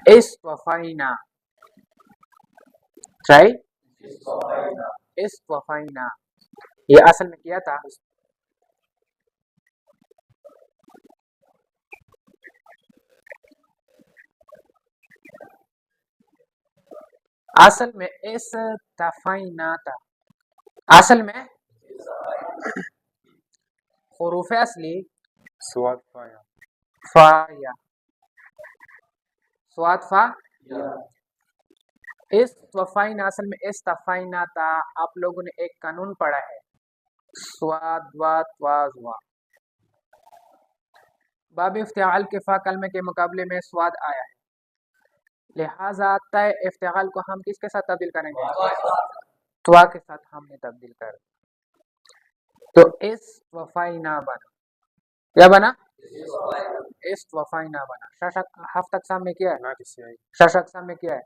استوفینا، صحیح، استوفینا، یہ اصل میں کیا تھا؟ اصل میں استفینا تھا، اصل میں حروف اصلی سواد فایا فا یا سواد فا، استفینا اصل میں استفینا تھا. آپ لوگوں نے ایک قانون پڑھا ہے، سواد واد واز وا، باب افتعال کے فا کلمے کے مقابلے میں سواد آیا ہے، لہذا طے افتعال کو ہم کس کے ساتھ تبدیل کریں گے؟ توا کے ساتھ ہم نے تبدیل کر، تو اس وفائنا بنا، کیا بنا؟ اس وفائنا بنا. ششک ہفت اقسام میں کیا ہے؟ نا کسی آئی شش اقسام میں کیا ہے؟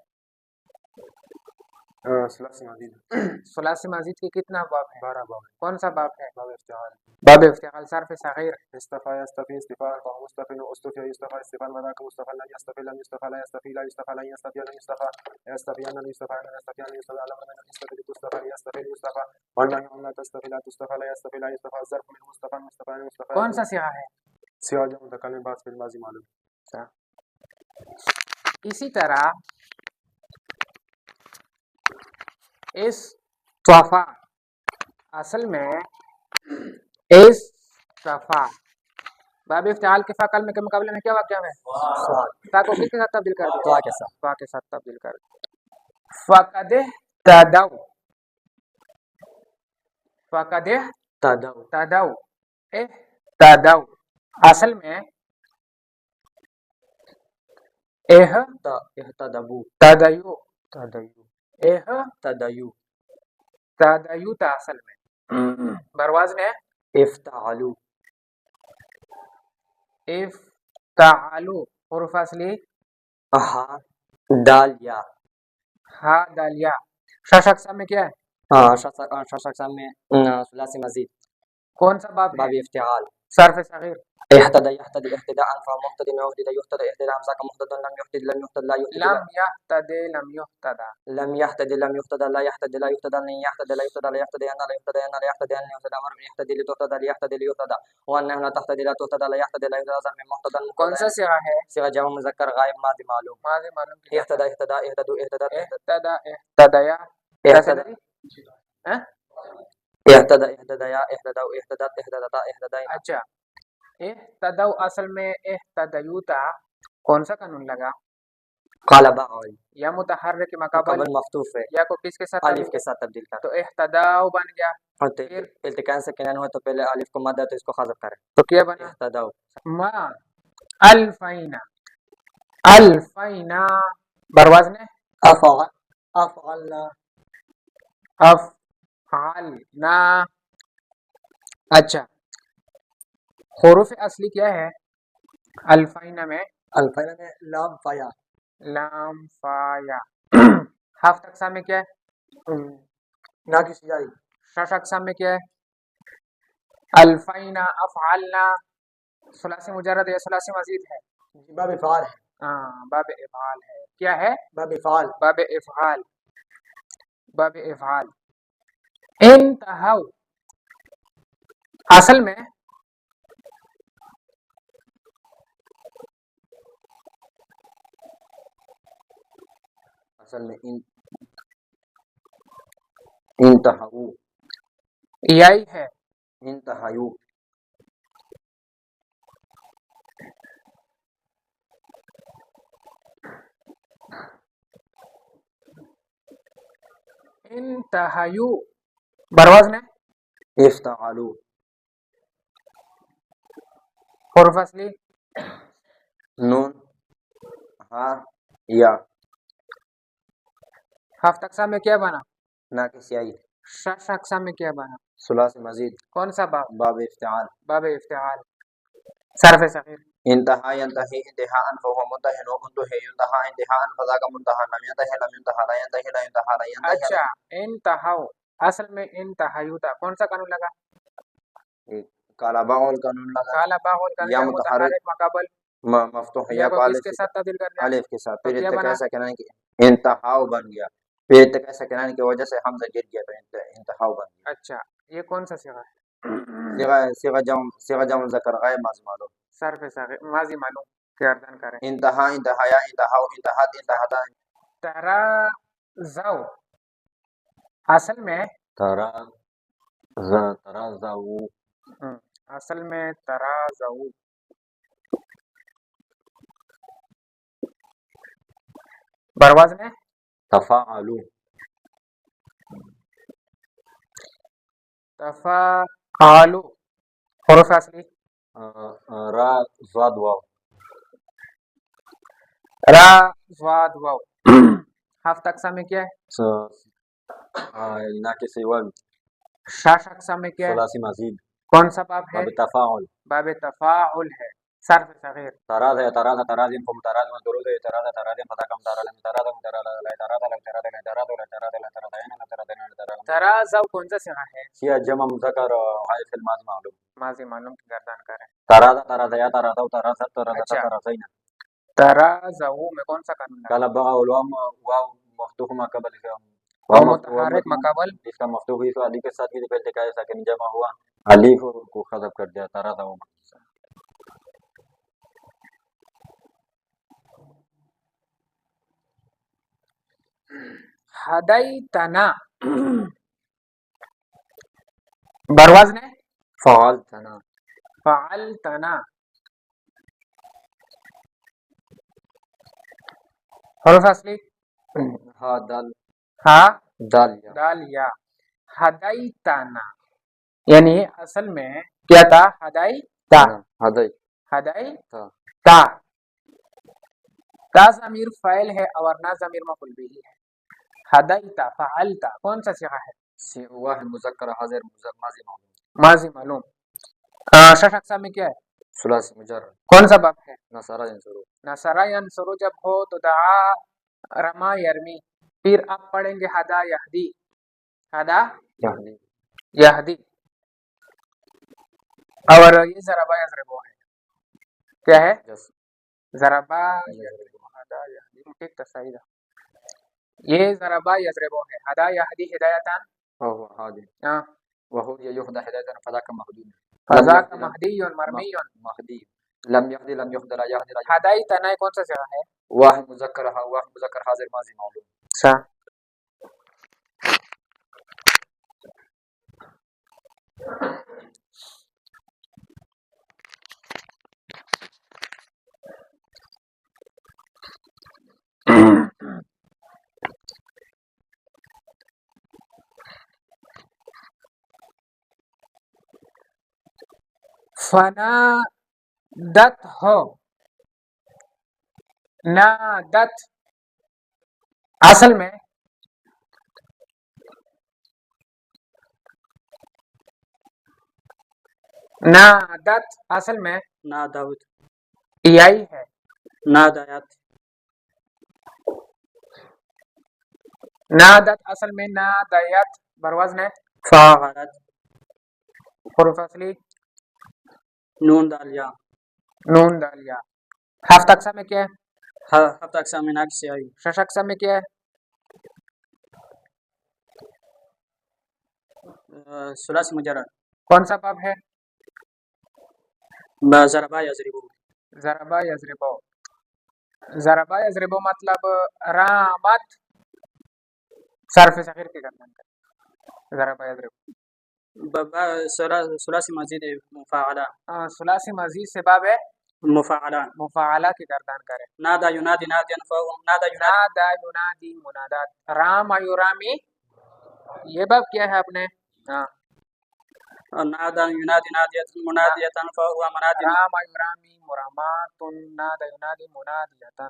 ثلاثی مزید ثلاثی مزید کے کتنا باب ہے؟ 12 باب کون سا باب ہے؟ باب افتعال باب افتعال. صرف صغیر استفا يستفي استفاء فهو مستفل واستفي يستفى استفاء وذاك مستفى لن يستفي لم يستفى لا يستفي لا يستفى لن يستفي لن يستفى يستفي أن يستفى أن يستفي أن يستفى على من يستفي تستفى يستفي يستفى والنهي عن لا تستفي لا تستفى لا يستفي لا يستفى الظرف من مستفى مستفى مستفى کون سا صيغہ ہے؟ سیاج متکلم بعد فی الماضی معلوم. اسی طرح اس توفا اصل میں اس صفا، باب افتعال کے فا کلمے کے مقابلے میں کیا واقعہ ہے؟ تا کو کس کے ساتھ تبدیل کر دیا؟ توا کے ساتھ. فا کے ساتھ تبدیل کر دیا. فقد تدو، فقد تدو تدو تدو اصل میں اهتدبو تدیو، تدیو تدیو تدیو تھا اصل میں، برواز میں افتعلو افتعلو، حروف اصلی ہا دال یا ہا دال یا. شش اقسام میں کیا ہے؟ شش اقسام میں ثلاثی مزید. کون سا باب باب ہے؟ افتعال صرف صغیر اهتدى يهتدي اهتداء فمهتد يهتدي يهتدى اهتداء ذاك مهتد لم يهتد لم يهتد لا يهتد لم يهتدي لم يهتدى لم يهتدي لم يهتدى لا يهتدي لا يهتدى لن يهتدي لا يهتدى لا يهتدي أن لا يهتدي أن لا يهتدي أن يهتدى أمر يهتدي لتهتدى ليهتدي ليهتدى وأنه لا تهتدي لا تهتدى لا يهتدي لا يهتدى من مهتدى کون سا صيغہ ہے؟ صيغة جمع مذكر غائب ماضي معلوم. ماضی معلوم کیا؟ اهتدى اهتدى اهتدوا اهتدت اهتدى اهتدیا اهتدى ہاں؟ اهتدى اهتديا اهتدوا اهتدت اهتدتا اهتدينا. اچھا، اهتدوا اصل میں اهتدیو تھا، کون سا قانون لگا؟ قال باعل یا متحرک مقابل قبل مفتوح ہے یا کو کس کے ساتھ الف کے ساتھ تبدیل کر. تو اهتدوا بن گیا، پھر التقاء ساکنین ہو تو پہلے الف کو مد ہے تو اس کو حذف کریں. تو کیا بنا؟ اهتدوا ما الفینا، الفینا برواز نے افعلنا افعلنا. اچھا، حروف اصلی کیا ہے الفینا میں؟ الفینا میں لام فایا لام فا یا. ہفت اقسام میں کیا ہے؟ ناقص جائی شش اقسام میں کیا ہے؟ الفینا افعلنا. ثلاثی مجرد یا ثلاثی مزید ہے؟ باب فعال ہے. ہاں، باب افعال ہے. کیا ہے؟ باب فعال باب افعال، باب افعال. انتہو اصل میں اصل میں انتہو یہی ہے. انتہیو انتہیو برواز نے افتعلوا حروف اصلی نون ہا یا. ہفت اقسام میں کیا بنا؟ ناقص جائی شش اقسام میں کیا بنا؟ ثلاثی مزید. کون سا باب؟ باب افتعال باب افتعال. صرف صغیر انتہا ينتہی انتہاء فهو منتہی وانتہی ينتہا انتہاء فذاك منتہى لم ينتہی لم ينتہى لا ينتہی لا ينتہى لا ينتہی. اچھا، انتہو اصل میں انتہیو تھا، کون سا قانون لگا؟ کالا باغ کا نون لگا کالا باغ کا یا یا متحرک مقابل مفتوح یا یا کو کو کس کے ساتھ تبدیل کر دیا الف کے ساتھ، تو پھر کیا بنا اتقاء ساکنین کی انتہاؤ بن گیا، پھر اتقاء ساکنین کی وجہ سے حمزہ گر گیا تو انتہاؤ بن گیا. اچھا یہ کون سا صیغہ ہے صیغہ جمع ذکر غائب ماضی معلوم. صرف صاغر ماضی معلوم گردان کریں. انتہا انتہایا انتہاؤ انتہت انتہتا ترازو اصل میں ترازو اصل میں ترازو برواز میں تفاعلو تفاعلو حروف اصلی را زاد واو را زواد واو ہفت اقسام میں کیا ہے ناقص ول شاش اقسام میں کیا ہے ثلاثی مزید کون سا باب ہے باب تفاعل باب تفاعل ہے صرف صغیر تراز ہے تراز ترازم قم تراز میں درود ہے تراز ترازم فتقم تراز تراز تراز لا تراز لا تراز لا تراز لا تراز لا تراز ترازو کون سا صیغہ ہے سیا جمع مذکر غائب الماضی معلوم ماضی معلوم کی گردان کریں. تراز تراز یا تراز تراز تراز اچھا. ترازین ترازو میں کون سا قانون لگا قال بغى والوام واو مفتوح ما قبل اور متحرک مقابل اس کا مفتوح ہوئی تو علی کے ساتھ بھی پہلے کا ساکن جمع ہوا علی کو حذف کر دیا تراز ہو. ہدیتنا برواز نے فعلتنا فعلتنا حروف اصلی ہا دال ہا دال یا دال یا ہدیتنا یعنی اصل میں کیا تھا ہدیتا ہدی ہدیتا تا ضمیر فاعل ہے اور نا ضمیر مفعول به ہے. ہدیتا فعلتا کون سا صیغہ ہے واحد مذکر حاضر ماضی معلوم ماضی معلوم. شش اقسام میں کیا ہے ثلاثی مجرد کون سا باب ہے نصارہ ینصرو نصرہ ینصرو جب ہو تو دعا رما یرمی پھر آپ پڑھیں گے ہدا یہدی ہدا یعنی یہدی اور یہ ضربہ یضربو ہے کیا ہے ضربہ یضربو ہدا یہدی ٹھیک تصحیح یہ ضربہ یضربو ہے ہدا یہدی ہدایتان وهو هادي ہاں وهو يهدى هداية فذاك مهدي فذاک مہدی مرمی مهدي لم يهدي لم يهدى لا يهدي لا يهدي ہدایتنا کون سا صیغہ ہے واحد مذکر حاضر ماضی معلوم. اچھا فنادت ہو نادت اصل میں نادت اصل میں نادوت یہی ہے نادایت نادت اصل میں نادیت بروزن ہے فاعلت حروف اصلی نون دال یا نون دال یا ہفت اقسام میں کیا ہے ہفتہ اقسام ناقص سے آئی شش اقسام میں کیا ہے ثلاثی مجرد کون سا باب ہے ضربہ یضربو ضربہ یضربو ضربہ یضربو مطلب رامت صرف صغیر کے گردن کا ضربہ یضربو ثلاثی مزید مفاعلہ ثلاثی مزید سے باب ہے مفاعلہ مفاعلہ کی گردان کرے نادا ینادی نادیا نادا ینادی منادات رام یرامی یہ باب کیا ہے اپنے نادا ینادی نادیت منادیتا فهو منادی رام یرامی مرامات نادا ینادی منادیتا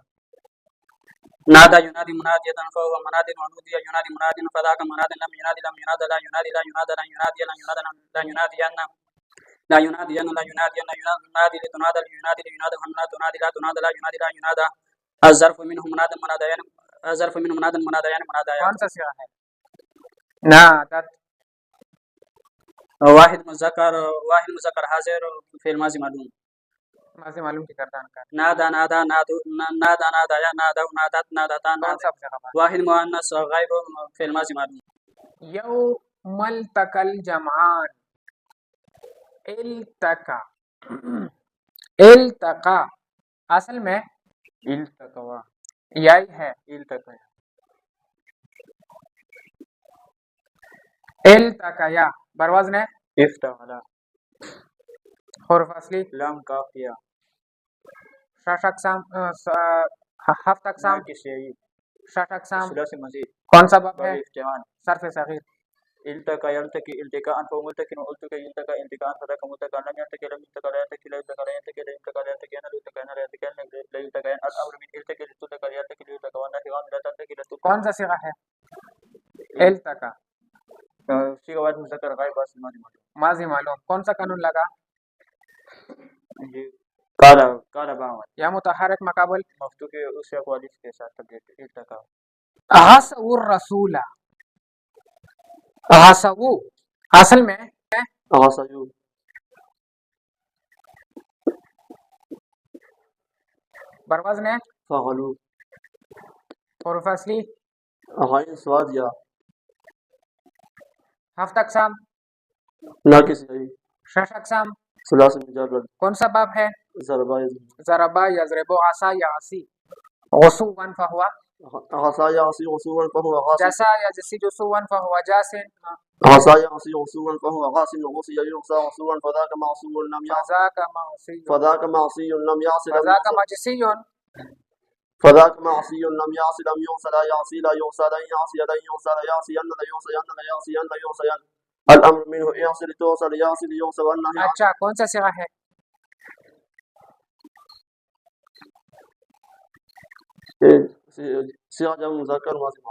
نادا ینادی منادیتا فهو منادی ونودی ینادی منادی فذاك منادی لم ینادی لم ینادی لا ینادی لا ینادی لا ینادی لا ینادی لا ینادی لا ینادی لا ینادی ینادی لتنادى ینادی لینادى تنادی لا تنادى لا ینادی لا ینادى الظرف منه منادى منادیان الظرف منه منادى منادیان منادیان کون سا صیغہ ہے نادت واحد مذکر حاضر فعل ماضی معلوم. ماضی معلوم کی کردان کا نادا نادا نادو نادا نادایا نادو نادت نادتان کون سا صيغه بات واحد مؤنث غائب فعل ماضی معلوم. يوم التقى الجمعان التقى التقى اصل میں التقوا یہی ہے التقوا التقيا بروزن افتعل حروف اصلی لام کاف یا شش اقسام ہفت اقسام ناقصی شش اقسام ثلاثی مزید کون سا باب ہے افتعال صرف صغیر التقى يلتقي التقاء فملتقي والتقى يلتقى التقاء فذاك ملتقى لم يلتقي لم يلتقى لا يلتقي لا يلتقى لا يلتقي لا يلتقى لا يلتقي لا يلتقي لا يلتقي لا يلتقي الامر من التقي لتلتقي يلتقي ليلتقى والنهي عن لا تلتقي لتلتقى. کون سا صيغہ ہے التقى صيغہ واحد مذکر غائب اصل ماضی معلوم. ماضی معلوم کون سا قانون لگا یہ کالا باون یا متحرک مقابل مفتوح کے اس سے اقوال کے ساتھ تبدیل التقى احسو الرسول احسو اصل میں غصیو بروزن فغلو حروف اصلی غین سواد یا ہفت اقسام ناقصی شش اقسام ثلاثی مجرد کون سا باب ہے ضربہ ضربا یضرب عصا یعصی غصوا فهو غصا یعصی غصوا فهو غاص جسا یجسی جسوا فهو جاس غصا یعصی غصوا فهو غاص غصي يغصى غصوا فذاك معصي لم يعص فذاك معصی فذاك معصي لم يعص فذاك مجسی فذاك معصي لم يعص لم يعص لا يعصي لا يعصى لا يعصي لا يعصى لا يعصي لا يعصي لا يعصي لا يعصي الامر منه يعصي لتوصل يعصي ليعصى والنهي عن اچھا کون سا صيغہ ہے صيغہ جمع مذکر ماضی